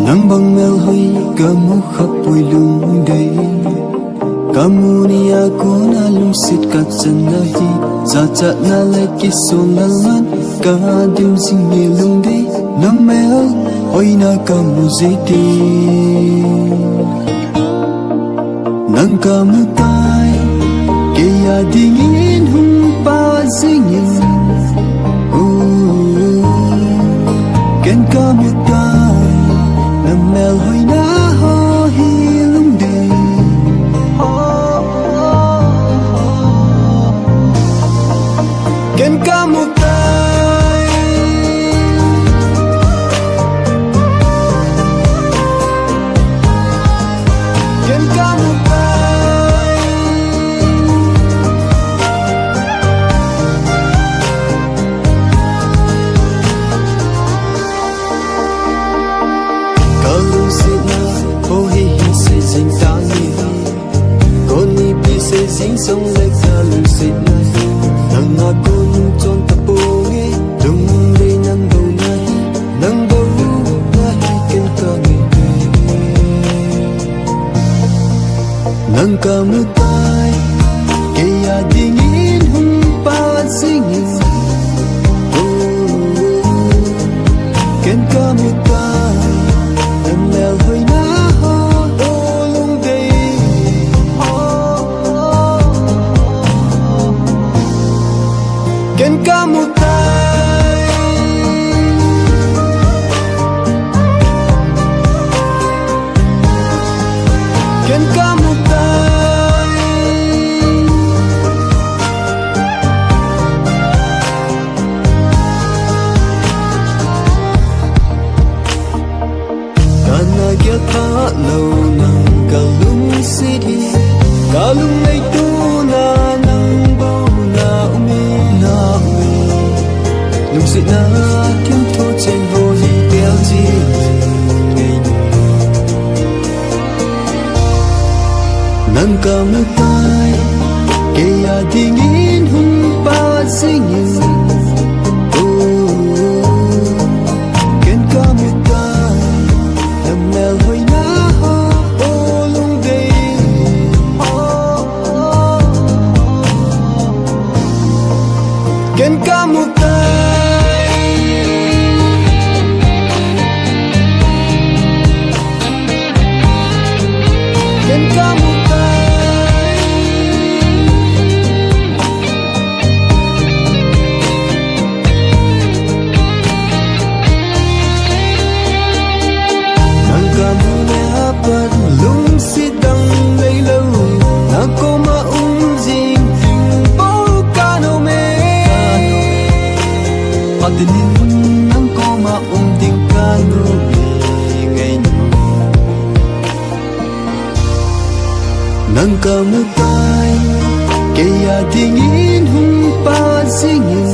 nang bang mel hoi kamu khapui lung dei kamu ni aku na lung sit ka chan na hi za cha na le ki so na man ka dim sing ni lung dei na mel hoi na kamu zeti nang kamu tai ke ya dingin hum pa singin ken kamu tai na mel hoi na ho hi lung dei ken kamu tai ken kamu tai kalung sina ho hi se jing ta ni ko ni pi se jing song le kalung sina nang na kun chon ta po nge dung le nang do na hi ken ka mi nang ka mu tai ke ya ding in hum pa singin ken ka mu tai em mel hoi na ho o lung dei ken ka mu tai ken ka mu tai kana gel tha lo nang kalung city kalung nei tu na nang bo na umi lung sit na kim tho chen ho hi tel ji ngei nang ka mu tai ke ya ding in hum pa singin ken ka mu tai em mel hoi na ho o lung dei ken ka mu tai ken ka mu tai nang ka mu le apat lung si dang lei lo na ko ma jing bo ka no me adinin nang ko ma ding ka no ngai nang ka mu tai ke ya ding in hum pa singin